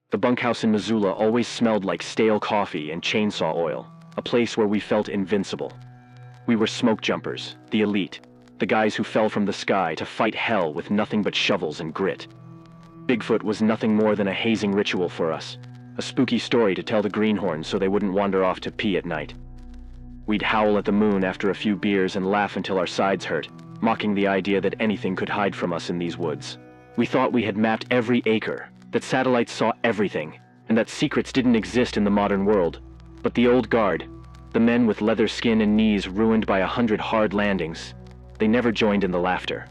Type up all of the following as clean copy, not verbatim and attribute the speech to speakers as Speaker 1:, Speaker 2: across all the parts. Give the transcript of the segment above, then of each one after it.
Speaker 1: The bunkhouse in Missoula always smelled like stale coffee and chainsaw oil, a place where we felt invincible. We were smokejumpers, the elite, the guys who fell from the sky to fight hell with nothing but shovels and grit. Bigfoot was nothing more than a hazing ritual for us, a spooky story to tell the greenhorns so they wouldn't wander off to pee at night. We'd howl at the moon after a few beers and laugh until our sides hurt, mocking the idea that anything could hide from us in these woods. We thought we had mapped every acre, that satellites saw everything, and that secrets didn't exist in the modern world. But the old guard, the men with leather skin and knees ruined by 100 hard landings, they never joined in the laughter.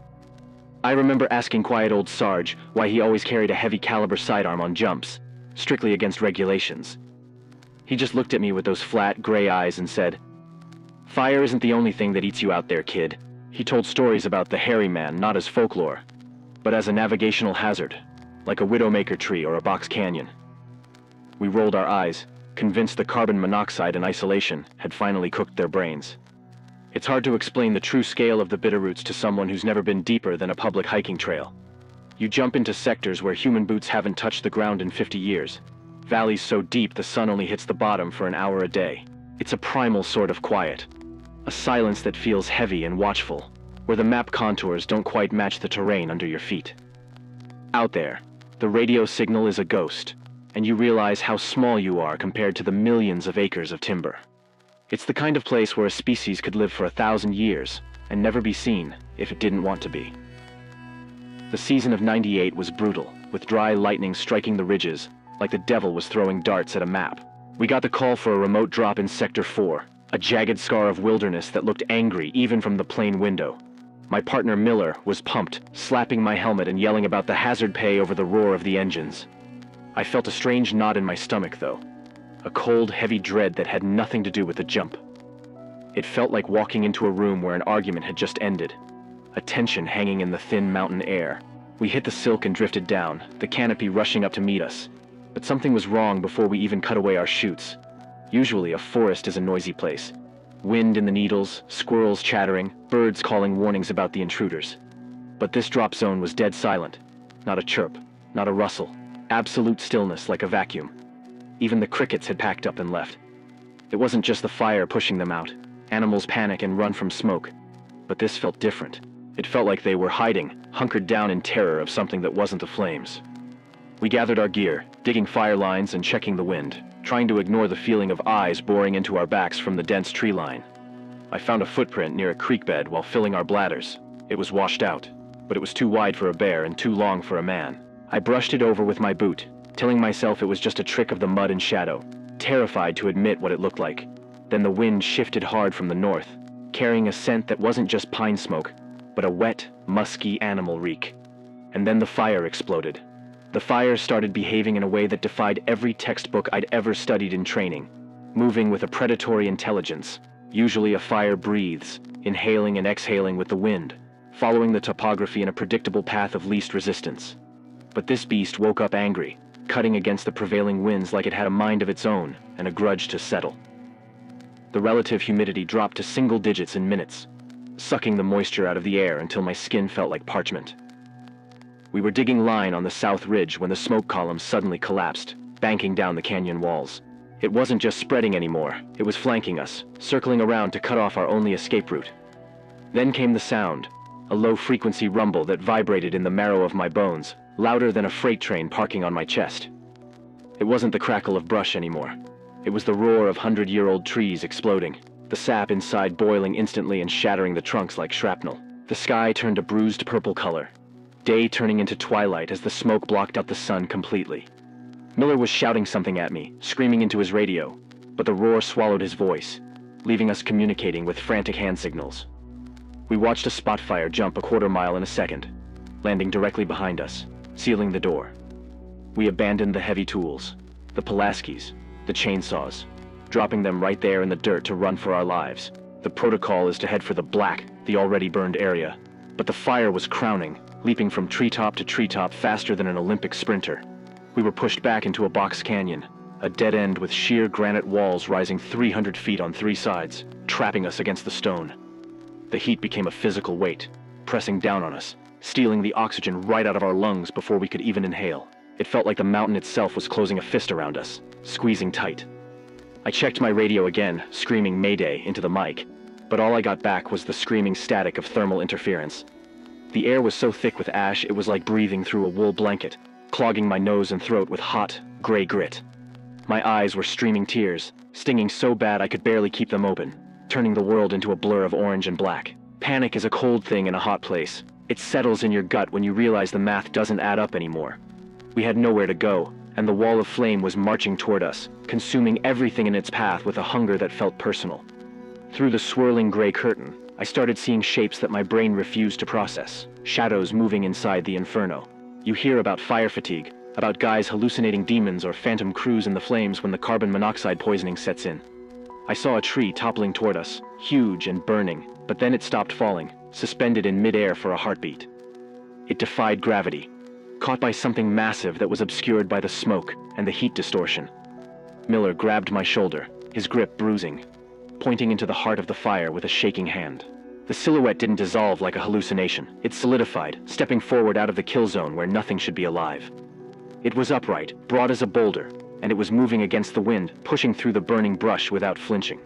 Speaker 1: I remember asking quiet old Sarge why he always carried a heavy caliber sidearm on jumps, strictly against regulations. He just looked at me with those flat, gray eyes and said, "Fire isn't the only thing that eats you out there, kid." He told stories about the hairy man not as folklore, but as a navigational hazard, like a widowmaker tree or a box canyon. We rolled our eyes, convinced the carbon monoxide and isolation had finally cooked their brains. It's hard to explain the true scale of the Bitterroots to someone who's never been deeper than a public hiking trail. You jump into sectors where human boots haven't touched the ground in 50 years. Valleys so deep the sun only hits the bottom for an hour a day. It's a primal sort of quiet. A silence that feels heavy and watchful, where the map contours don't quite match the terrain under your feet. Out there, the radio signal is a ghost, and you realize how small you are compared to the millions of acres of timber. It's the kind of place where a species could live for 1,000 years and never be seen if it didn't want to be. The season of '98 was brutal, with dry lightning striking the ridges like the devil was throwing darts at a map. We got the call for a remote drop in Sector 4, a jagged scar of wilderness that looked angry even from the plane window. My partner Miller was pumped, slapping my helmet and yelling about the hazard pay over the roar of the engines. I felt a strange knot in my stomach, though. A cold, heavy dread that had nothing to do with the jump. It felt like walking into a room where an argument had just ended. A tension hanging in the thin mountain air. We hit the silk and drifted down, the canopy rushing up to meet us. But something was wrong before we even cut away our chutes. Usually a forest is a noisy place. Wind in the needles, squirrels chattering, birds calling warnings about the intruders. But this drop zone was dead silent. Not a chirp, not a rustle. Absolute stillness like a vacuum. Even the crickets had packed up and left. It wasn't just the fire pushing them out. Animals panic and run from smoke. But this felt different. It felt like they were hiding, hunkered down in terror of something that wasn't the flames. We gathered our gear, digging fire lines and checking the wind, trying to ignore the feeling of eyes boring into our backs from the dense tree line. I found a footprint near a creek bed while filling our bladders. It was washed out, but it was too wide for a bear and too long for a man. I brushed it over with my boot, telling myself it was just a trick of the mud and shadow, terrified to admit what it looked like. Then the wind shifted hard from the north, carrying a scent that wasn't just pine smoke, but a wet, musky animal reek. And then the fire exploded. The fire started behaving in a way that defied every textbook I'd ever studied in training, moving with a predatory intelligence. Usually a fire breathes, inhaling and exhaling with the wind, following the topography in a predictable path of least resistance. But this beast woke up angry, cutting against the prevailing winds like it had a mind of its own and a grudge to settle. The relative humidity dropped to single digits in minutes, sucking the moisture out of the air until my skin felt like parchment. We were digging line on the south ridge when the smoke column suddenly collapsed, banking down the canyon walls. It wasn't just spreading anymore, it was flanking us, circling around to cut off our only escape route. Then came the sound, a low-frequency rumble that vibrated in the marrow of my bones, louder than a freight train parking on my chest. It wasn't the crackle of brush anymore. It was the roar of 100-year-old trees exploding, the sap inside boiling instantly and shattering the trunks like shrapnel. The sky turned a bruised purple color, day turning into twilight as the smoke blocked out the sun completely. Miller was shouting something at me, screaming into his radio, but the roar swallowed his voice, leaving us communicating with frantic hand signals. We watched a spot fire jump a quarter mile in a second, landing directly behind us, sealing the door. We abandoned the heavy tools, the Pulaskis, the chainsaws, dropping them right there in the dirt to run for our lives. The protocol is to head for the black, the already burned area. But the fire was crowning, leaping from treetop to treetop faster than an Olympic sprinter. We were pushed back into a box canyon, a dead end with sheer granite walls rising 300 feet on three sides, trapping us against the stone. The heat became a physical weight, pressing down on us, stealing the oxygen right out of our lungs before we could even inhale. It felt like the mountain itself was closing a fist around us, squeezing tight. I checked my radio again, screaming Mayday into the mic, but all I got back was the screaming static of thermal interference. The air was so thick with ash it was like breathing through a wool blanket, clogging my nose and throat with hot, gray grit. My eyes were streaming tears, stinging so bad I could barely keep them open, turning the world into a blur of orange and black. Panic is a cold thing in a hot place. It settles in your gut when you realize the math doesn't add up anymore. We had nowhere to go, and the wall of flame was marching toward us, consuming everything in its path with a hunger that felt personal. Through the swirling gray curtain, I started seeing shapes that my brain refused to process, shadows moving inside the inferno. You hear about fire fatigue, about guys hallucinating demons or phantom crews in the flames when the carbon monoxide poisoning sets in. I saw a tree toppling toward us, huge and burning, but then it stopped falling, suspended in midair for a heartbeat. It defied gravity, caught by something massive that was obscured by the smoke and the heat distortion. Miller grabbed my shoulder, his grip bruising, pointing into the heart of the fire with a shaking hand. The silhouette didn't dissolve like a hallucination. It solidified, stepping forward out of the kill zone where nothing should be alive. It was upright, broad as a boulder, and it was moving against the wind, pushing through the burning brush without flinching.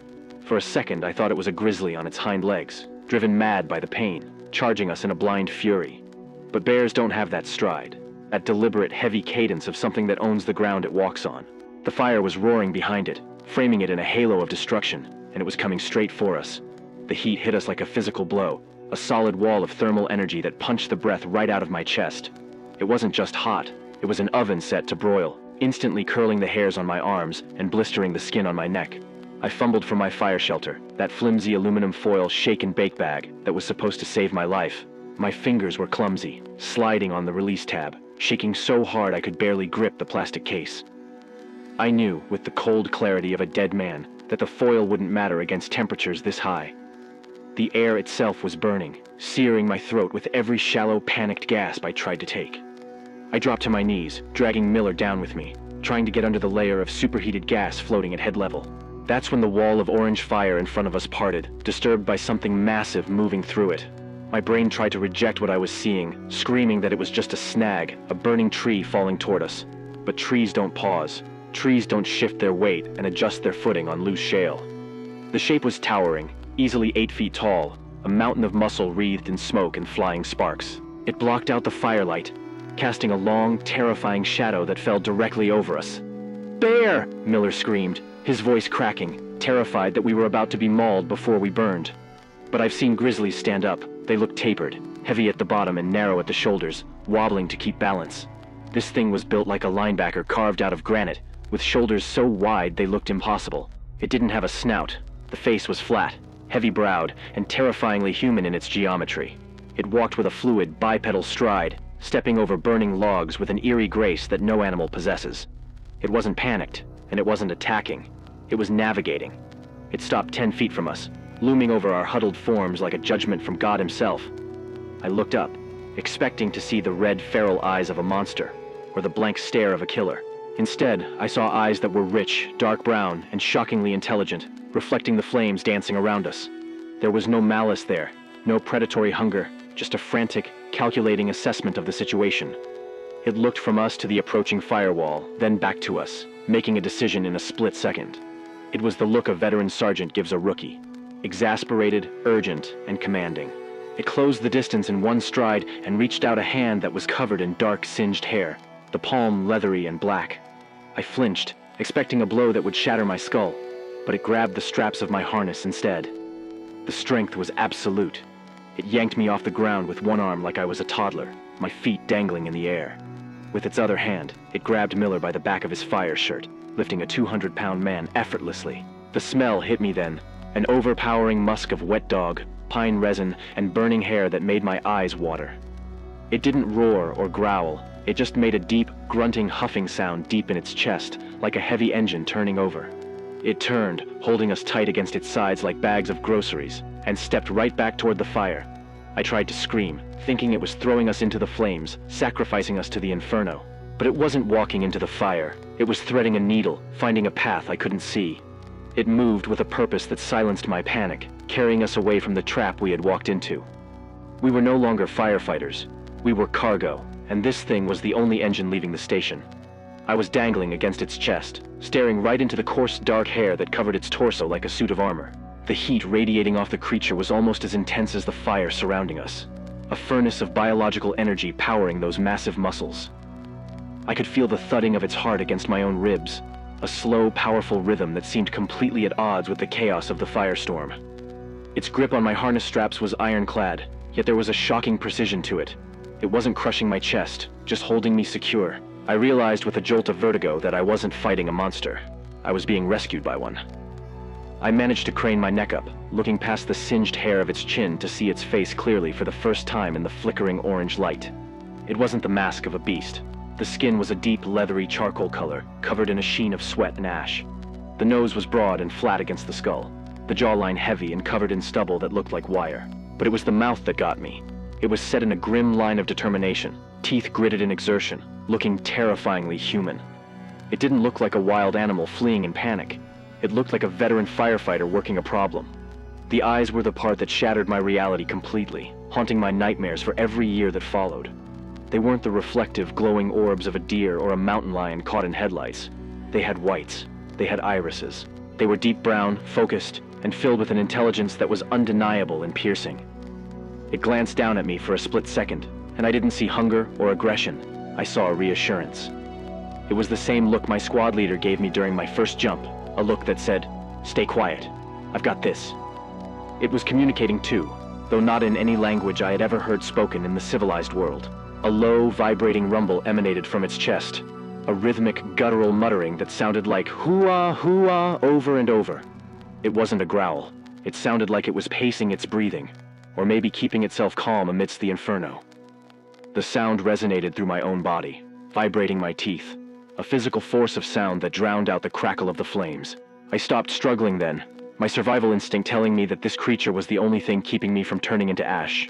Speaker 1: For a second, I thought it was a grizzly on its hind legs, driven mad by the pain, charging us in a blind fury. But bears don't have that stride, that deliberate, heavy cadence of something that owns the ground it walks on. The fire was roaring behind it, framing it in a halo of destruction, and it was coming straight for us. The heat hit us like a physical blow, a solid wall of thermal energy that punched the breath right out of my chest. It wasn't just hot, it was an oven set to broil, instantly curling the hairs on my arms and blistering the skin on my neck. I fumbled for my fire shelter, that flimsy aluminum foil shake-and-bake bag that was supposed to save my life. My fingers were clumsy, sliding on the release tab, shaking so hard I could barely grip the plastic case. I knew, with the cold clarity of a dead man, that the foil wouldn't matter against temperatures this high. The air itself was burning, searing my throat with every shallow, panicked gasp I tried to take. I dropped to my knees, dragging Miller down with me, trying to get under the layer of superheated gas floating at head level. That's when the wall of orange fire in front of us parted, disturbed by something massive moving through it. My brain tried to reject what I was seeing, screaming that it was just a snag, a burning tree falling toward us. But trees don't pause. Trees don't shift their weight and adjust their footing on loose shale. The shape was towering, easily 8 feet tall, a mountain of muscle wreathed in smoke and flying sparks. It blocked out the firelight, casting a long, terrifying shadow that fell directly over us. "Bear!" Miller screamed, his voice cracking, terrified that we were about to be mauled before we burned. But I've seen grizzlies stand up. They look tapered, heavy at the bottom and narrow at the shoulders, wobbling to keep balance. This thing was built like a linebacker carved out of granite, with shoulders so wide they looked impossible. It didn't have a snout. The face was flat, heavy-browed, and terrifyingly human in its geometry. It walked with a fluid, bipedal stride, stepping over burning logs with an eerie grace that no animal possesses. It wasn't panicked, and it wasn't attacking. It was navigating. It stopped 10 feet from us, looming over our huddled forms like a judgment from God himself. I looked up, expecting to see the red, feral eyes of a monster, or the blank stare of a killer. Instead, I saw eyes that were rich, dark brown, and shockingly intelligent, reflecting the flames dancing around us. There was no malice there, no predatory hunger, just a frantic, calculating assessment of the situation. It looked from us to the approaching firewall, then back to us, making a decision in a split second. It was the look a veteran sergeant gives a rookie, exasperated, urgent, and commanding. It closed the distance in one stride and reached out a hand that was covered in dark, singed hair, the palm leathery and black. I flinched, expecting a blow that would shatter my skull, but it grabbed the straps of my harness instead. The strength was absolute. It yanked me off the ground with one arm like I was a toddler, my feet dangling in the air. With its other hand, it grabbed Miller by the back of his fire shirt, lifting a 200-pound man effortlessly. The smell hit me then, an overpowering musk of wet dog, pine resin, and burning hair that made my eyes water. It didn't roar or growl. It just made a deep, grunting, huffing sound deep in its chest, like a heavy engine turning over. It turned, holding us tight against its sides like bags of groceries, and stepped right back toward the fire. I tried to scream, thinking it was throwing us into the flames, sacrificing us to the inferno. But it wasn't walking into the fire. It was threading a needle, finding a path I couldn't see. It moved with a purpose that silenced my panic, carrying us away from the trap we had walked into. We were no longer firefighters. We were cargo, and this thing was the only engine leaving the station. I was dangling against its chest, staring right into the coarse dark hair that covered its torso like a suit of armor. The heat radiating off the creature was almost as intense as the fire surrounding us, a furnace of biological energy powering those massive muscles. I could feel the thudding of its heart against my own ribs, a slow, powerful rhythm that seemed completely at odds with the chaos of the firestorm. Its grip on my harness straps was ironclad, yet there was a shocking precision to it. It wasn't crushing my chest, just holding me secure. I realized with a jolt of vertigo that I wasn't fighting a monster. I was being rescued by one. I managed to crane my neck up, looking past the singed hair of its chin to see its face clearly for the first time in the flickering orange light. It wasn't the mask of a beast. The skin was a deep, leathery charcoal color, covered in a sheen of sweat and ash. The nose was broad and flat against the skull, the jawline heavy and covered in stubble that looked like wire. But it was the mouth that got me. It was set in a grim line of determination, teeth gritted in exertion, looking terrifyingly human. It didn't look like a wild animal fleeing in panic. It looked like a veteran firefighter working a problem. The eyes were the part that shattered my reality completely, haunting my nightmares for every year that followed. They weren't the reflective, glowing orbs of a deer or a mountain lion caught in headlights. They had whites. They had irises. They were deep brown, focused, and filled with an intelligence that was undeniable and piercing. It glanced down at me for a split second, and I didn't see hunger or aggression. I saw reassurance. It was the same look my squad leader gave me during my first jump, a look that said, "Stay quiet. I've got this." It was communicating too, though not in any language I had ever heard spoken in the civilized world. A low, vibrating rumble emanated from its chest, a rhythmic, guttural muttering that sounded like hoo-ah, hoo-ah over and over. It wasn't a growl. It sounded like it was pacing its breathing, or maybe keeping itself calm amidst the inferno. The sound resonated through my own body, vibrating my teeth, a physical force of sound that drowned out the crackle of the flames. I stopped struggling then, my survival instinct telling me that this creature was the only thing keeping me from turning into ash.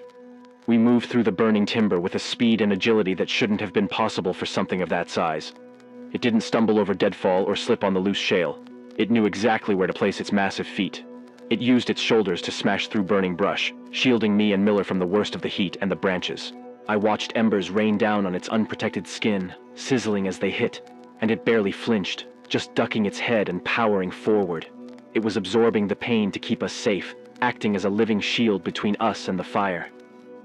Speaker 1: We moved through the burning timber with a speed and agility that shouldn't have been possible for something of that size. It didn't stumble over deadfall or slip on the loose shale. It knew exactly where to place its massive feet. It used its shoulders to smash through burning brush, shielding me and Miller from the worst of the heat and the branches. I watched embers rain down on its unprotected skin, sizzling as they hit, and it barely flinched, just ducking its head and powering forward. It was absorbing the pain to keep us safe, acting as a living shield between us and the fire.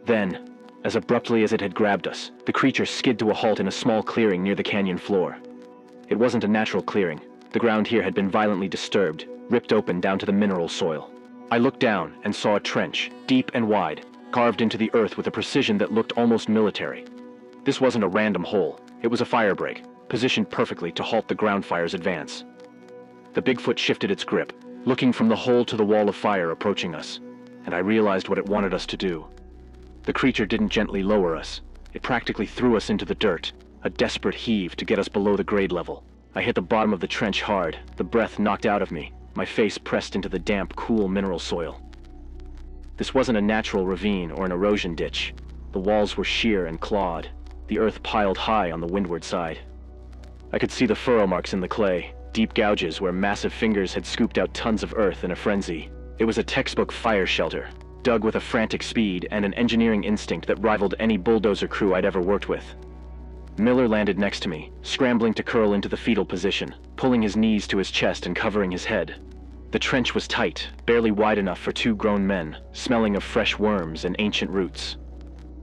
Speaker 1: Then, as abruptly as it had grabbed us, the creature skid to a halt in a small clearing near the canyon floor. It wasn't a natural clearing. The ground here had been violently disturbed, ripped open down to the mineral soil. I looked down and saw a trench, deep and wide, carved into the earth with a precision that looked almost military. This wasn't a random hole. It was a fire break, positioned perfectly to halt the ground fire's advance. The Bigfoot shifted its grip, looking from the hole to the wall of fire approaching us, and I realized what it wanted us to do. The creature didn't gently lower us. It practically threw us into the dirt, a desperate heave to get us below the grade level. I hit the bottom of the trench hard, the breath knocked out of me, my face pressed into the damp, cool mineral soil. This wasn't a natural ravine or an erosion ditch. The walls were sheer and clawed, the earth piled high on the windward side. I could see the furrow marks in the clay, deep gouges where massive fingers had scooped out tons of earth in a frenzy. It was a textbook fire shelter, dug with a frantic speed and an engineering instinct that rivaled any bulldozer crew I'd ever worked with. Miller landed next to me, scrambling to curl into the fetal position, pulling his knees to his chest and covering his head. The trench was tight, barely wide enough for two grown men, smelling of fresh worms and ancient roots.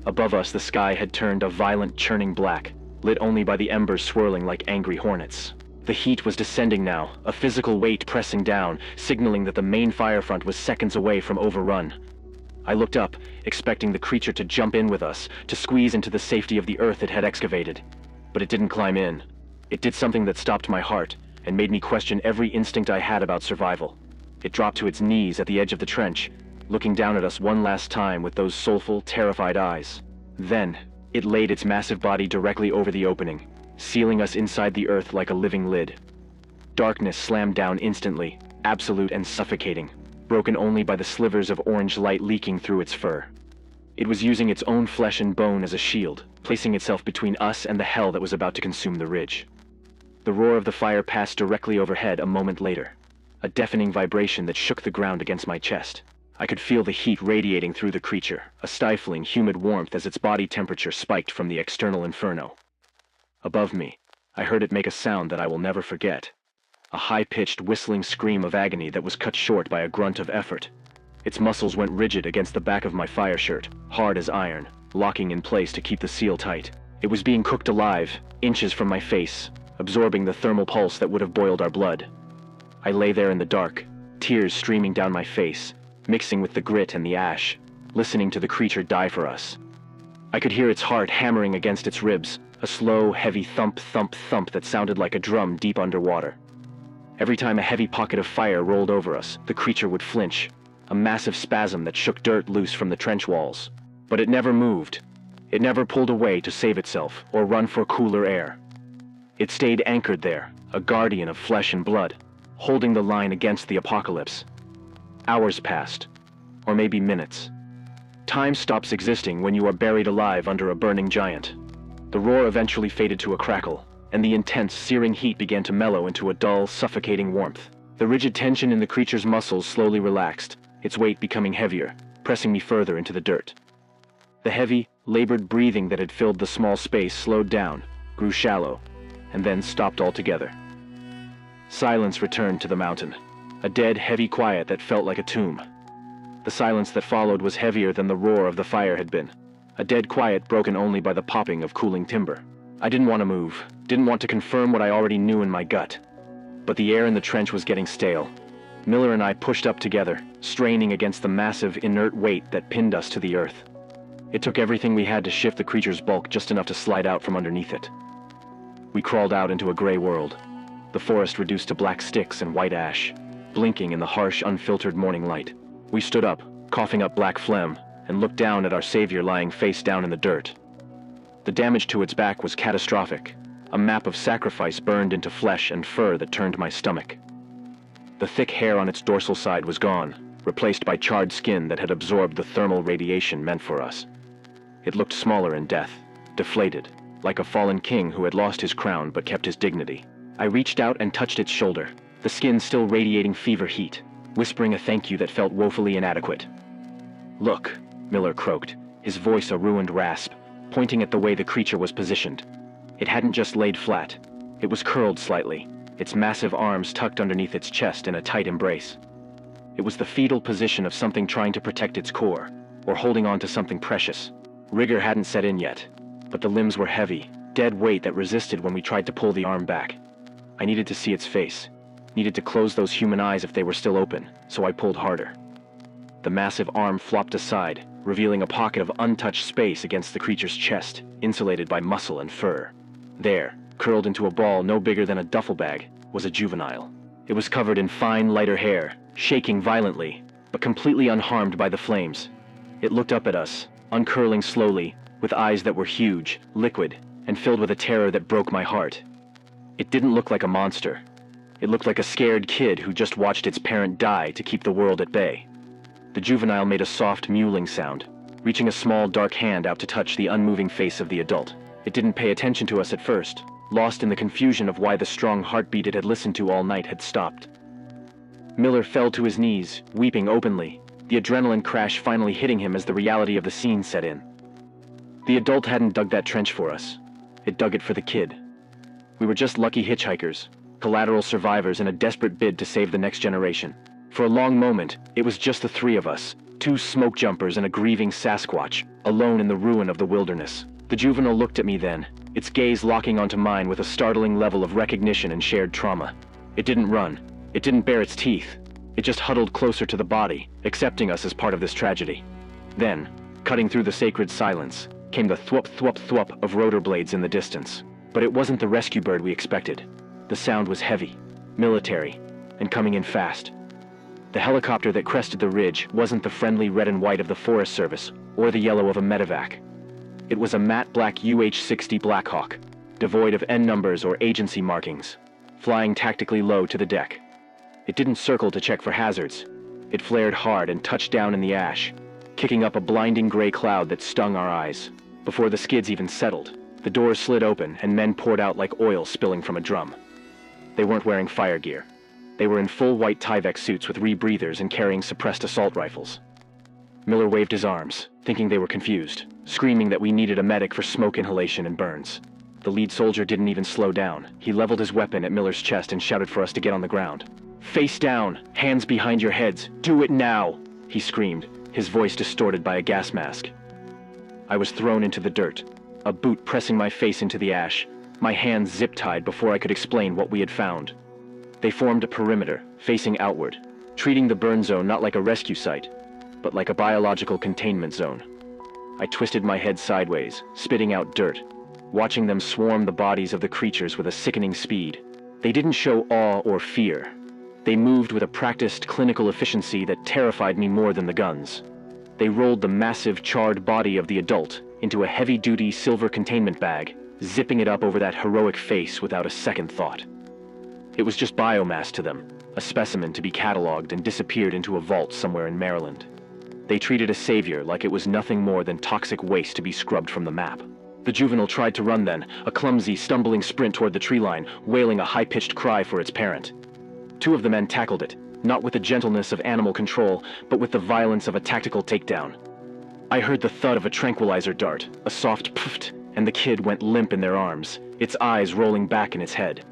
Speaker 1: Above us, the sky had turned a violent, churning black, lit only by the embers swirling like angry hornets. The heat was descending now, a physical weight pressing down, signaling that the main fire front was seconds away from overrun. I looked up, expecting the creature to jump in with us, to squeeze into the safety of the earth it had excavated. But it didn't climb in. It did something that stopped my heart, and made me question every instinct I had about survival. It dropped to its knees at the edge of the trench, looking down at us one last time with those soulful, terrified eyes. Then, it laid its massive body directly over the opening, sealing us inside the earth like a living lid. Darkness slammed down instantly, absolute and suffocating, broken only by the slivers of orange light leaking through its fur. It was using its own flesh and bone as a shield, placing itself between us and the hell that was about to consume the ridge. The roar of the fire passed directly overhead a moment later, a deafening vibration that shook the ground against my chest. I could feel the heat radiating through the creature, a stifling, humid warmth as its body temperature spiked from the external inferno. Above me, I heard it make a sound that I will never forget. A high-pitched, whistling scream of agony that was cut short by a grunt of effort. Its muscles went rigid against the back of my fire shirt, hard as iron, locking in place to keep the seal tight. It was being cooked alive, inches from my face, absorbing the thermal pulse that would have boiled our blood. I lay there in the dark, tears streaming down my face, mixing with the grit and the ash, listening to the creature die for us. I could hear its heart hammering against its ribs, a slow, heavy thump, thump, thump that sounded like a drum deep underwater. Every time a heavy pocket of fire rolled over us, the creature would flinch, a massive spasm that shook dirt loose from the trench walls. But it never moved. It never pulled away to save itself or run for cooler air. It stayed anchored there, a guardian of flesh and blood, holding the line against the apocalypse. Hours passed, or maybe minutes. Time stops existing when you are buried alive under a burning giant. The roar eventually faded to a crackle, and the intense, searing heat began to mellow into a dull, suffocating warmth. The rigid tension in the creature's muscles slowly relaxed, its weight becoming heavier, pressing me further into the dirt. The heavy, labored breathing that had filled the small space slowed down, grew shallow, and then stopped altogether. Silence returned to the mountain, a dead, heavy quiet that felt like a tomb. The silence that followed was heavier than the roar of the fire had been, a dead quiet broken only by the popping of cooling timber. I didn't want to move, didn't want to confirm what I already knew in my gut. But the air in the trench was getting stale. Miller and I pushed up together, straining against the massive, inert weight that pinned us to the earth. It took everything we had to shift the creature's bulk just enough to slide out from underneath it. We crawled out into a gray world, the forest reduced to black sticks and white ash, blinking in the harsh, unfiltered morning light. We stood up, coughing up black phlegm, and looked down at our savior lying face down in the dirt. The damage to its back was catastrophic, a map of sacrifice burned into flesh and fur that turned my stomach. The thick hair on its dorsal side was gone, replaced by charred skin that had absorbed the thermal radiation meant for us. It looked smaller in death, deflated, like a fallen king who had lost his crown but kept his dignity. I reached out and touched its shoulder, the skin still radiating fever heat, whispering a thank you that felt woefully inadequate. "Look," Miller croaked, his voice a ruined rasp, pointing at the way the creature was positioned. It hadn't just laid flat. It was curled slightly, its massive arms tucked underneath its chest in a tight embrace. It was the fetal position of something trying to protect its core, or holding on to something precious. Rigor hadn't set in yet, but the limbs were heavy, dead weight that resisted when we tried to pull the arm back. I needed to see its face, needed to close those human eyes if they were still open, so I pulled harder. The massive arm flopped aside, revealing a pocket of untouched space against the creature's chest, insulated by muscle and fur. There, curled into a ball no bigger than a duffel bag, was a juvenile. It was covered in fine, lighter hair, shaking violently, but completely unharmed by the flames. It looked up at us, uncurling slowly, with eyes that were huge, liquid, and filled with a terror that broke my heart. It didn't look like a monster. It looked like a scared kid who just watched its parent die to keep the world at bay. The juvenile made a soft, mewling sound, reaching a small, dark hand out to touch the unmoving face of the adult. It didn't pay attention to us at first, lost in the confusion of why the strong heartbeat it had listened to all night had stopped. Miller fell to his knees, weeping openly, the adrenaline crash finally hitting him as the reality of the scene set in. The adult hadn't dug that trench for us. It dug it for the kid. We were just lucky hitchhikers, collateral survivors in a desperate bid to save the next generation. For a long moment, it was just the three of us, two smoke jumpers and a grieving Sasquatch, alone in the ruin of the wilderness. The juvenile looked at me then, its gaze locking onto mine with a startling level of recognition and shared trauma. It didn't run. It didn't bare its teeth. It just huddled closer to the body, accepting us as part of this tragedy. Then, cutting through the sacred silence, came the thwup thwup thwup of rotor blades in the distance. But it wasn't the rescue bird we expected. The sound was heavy, military, and coming in fast. The helicopter that crested the ridge wasn't the friendly red and white of the Forest Service or the yellow of a medevac. It was a matte black UH-60 Blackhawk, devoid of N numbers or agency markings, flying tactically low to the deck. It didn't circle to check for hazards. It flared hard and touched down in the ash, kicking up a blinding gray cloud that stung our eyes. Before the skids even settled, the doors slid open and men poured out like oil spilling from a drum. They weren't wearing fire gear. They were in full white Tyvek suits with rebreathers and carrying suppressed assault rifles. Miller waved his arms, thinking they were confused, screaming that we needed a medic for smoke inhalation and burns. The lead soldier didn't even slow down. He leveled his weapon at Miller's chest and shouted for us to get on the ground. "Face down! Hands behind your heads! Do it now!" he screamed, his voice distorted by a gas mask. I was thrown into the dirt, a boot pressing my face into the ash, my hands zip-tied before I could explain what we had found. They formed a perimeter, facing outward, treating the burn zone not like a rescue site, but like a biological containment zone. I twisted my head sideways, spitting out dirt, watching them swarm the bodies of the creatures with a sickening speed. They didn't show awe or fear. They moved with a practiced clinical efficiency that terrified me more than the guns. They rolled the massive, charred body of the adult into a heavy-duty silver containment bag, zipping it up over that heroic face without a second thought. It was just biomass to them, a specimen to be cataloged and disappeared into a vault somewhere in Maryland. They treated a savior like it was nothing more than toxic waste to be scrubbed from the map. The juvenile tried to run then, a clumsy, stumbling sprint toward the tree line, wailing a high-pitched cry for its parent. Two of the men tackled it, not with the gentleness of animal control, but with the violence of a tactical takedown. I heard the thud of a tranquilizer dart, a soft pfft, and the kid went limp in their arms, its eyes rolling back in its head.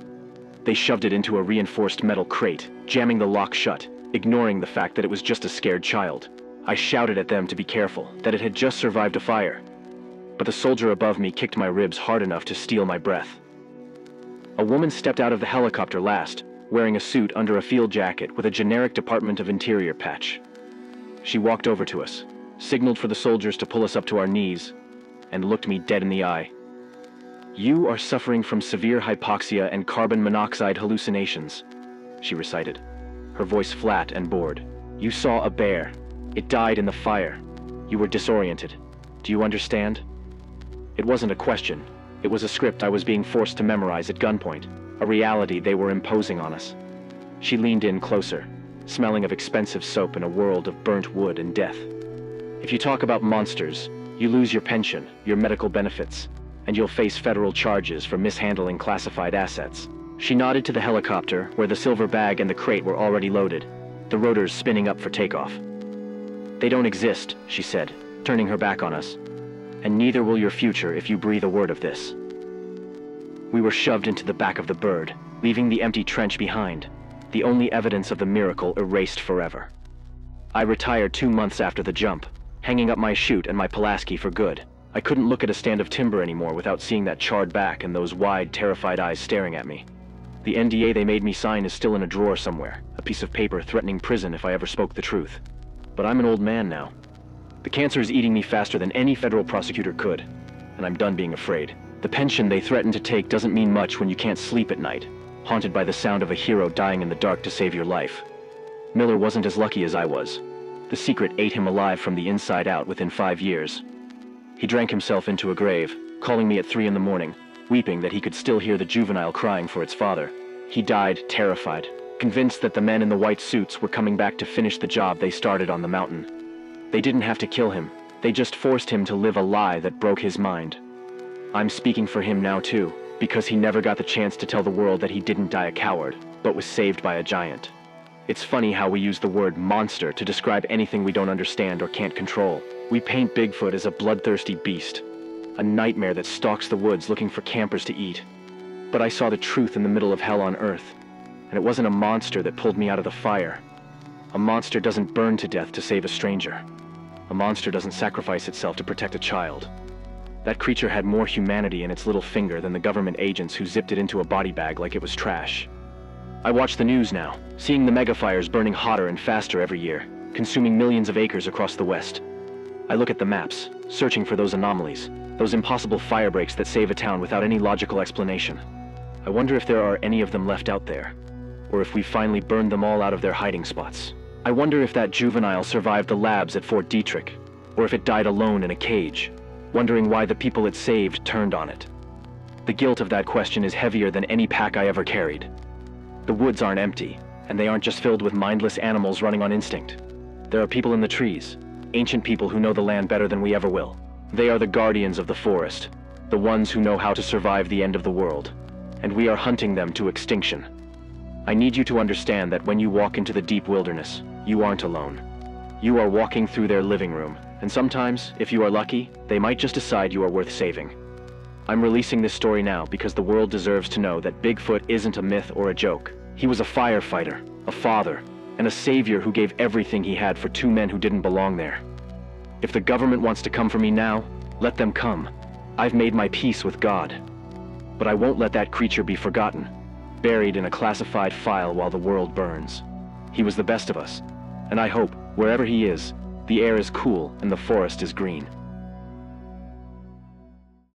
Speaker 1: They shoved it into a reinforced metal crate, jamming the lock shut, ignoring the fact that it was just a scared child. I shouted at them to be careful, that it had just survived a fire. But the soldier above me kicked my ribs hard enough to steal my breath. A woman stepped out of the helicopter last, wearing a suit under a field jacket with a generic Department of Interior patch. She walked over to us, signaled for the soldiers to pull us up to our knees, and looked me dead in the eye. "You are suffering from severe hypoxia and carbon monoxide hallucinations," she recited, her voice flat and bored. "You saw a bear. It died in the fire. You were disoriented. Do you understand?" It wasn't a question. It was a script I was being forced to memorize at gunpoint, a reality they were imposing on us. She leaned in closer, smelling of expensive soap in a world of burnt wood and death. "If you talk about monsters, you lose your pension, your medical benefits, and you'll face federal charges for mishandling classified assets." She nodded to the helicopter where the silver bag and the crate were already loaded, the rotors spinning up for takeoff. "They don't exist," she said, turning her back on us. "And neither will your future if you breathe a word of this." We were shoved into the back of the bird, leaving the empty trench behind, the only evidence of the miracle erased forever. I retired 2 months after the jump, hanging up my chute and my Pulaski for good. I couldn't look at a stand of timber anymore without seeing that charred back and those wide, terrified eyes staring at me. The NDA they made me sign is still in a drawer somewhere, a piece of paper threatening prison if I ever spoke the truth. But I'm an old man now. The cancer is eating me faster than any federal prosecutor could, and I'm done being afraid. The pension they threaten to take doesn't mean much when you can't sleep at night, haunted by the sound of a hero dying in the dark to save your life. Miller wasn't as lucky as I was. The secret ate him alive from the inside out within 5 years. He drank himself into a grave, calling me at 3 in the morning, weeping that he could still hear the juvenile crying for its father. He died terrified, convinced that the men in the white suits were coming back to finish the job they started on the mountain. They didn't have to kill him. They just forced him to live a lie that broke his mind. I'm speaking for him now too, because he never got the chance to tell the world that he didn't die a coward, but was saved by a giant. It's funny how we use the word monster to describe anything we don't understand or can't control. We paint Bigfoot as a bloodthirsty beast, a nightmare that stalks the woods looking for campers to eat. But I saw the truth in the middle of hell on earth, and it wasn't a monster that pulled me out of the fire. A monster doesn't burn to death to save a stranger. A monster doesn't sacrifice itself to protect a child. That creature had more humanity in its little finger than the government agents who zipped it into a body bag like it was trash. I watch the news now, seeing the megafires burning hotter and faster every year, consuming millions of acres across the West. I look at the maps, searching for those anomalies, those impossible fire breaks that save a town without any logical explanation. I wonder if there are any of them left out there, or if we finally burned them all out of their hiding spots. I wonder if that juvenile survived the labs at Fort Detrick, or if it died alone in a cage, wondering why the people it saved turned on it. The guilt of that question is heavier than any pack I ever carried. The woods aren't empty, and they aren't just filled with mindless animals running on instinct. There are people in the trees, ancient people who know the land better than we ever will. They are the guardians of the forest, the ones who know how to survive the end of the world, and we are hunting them to extinction. I need you to understand that when you walk into the deep wilderness, you aren't alone. You are walking through their living room, and sometimes, if you are lucky, they might just decide you are worth saving. I'm releasing this story now because the world deserves to know that Bigfoot isn't a myth or a joke. He was a firefighter, a father, and a savior who gave everything he had for two men who didn't belong there. If the government wants to come for me now, let them come. I've made my peace with God. But I won't let that creature be forgotten, buried in a classified file while the world burns. He was the best of us, and I hope, wherever he is, the air is cool and the forest is green.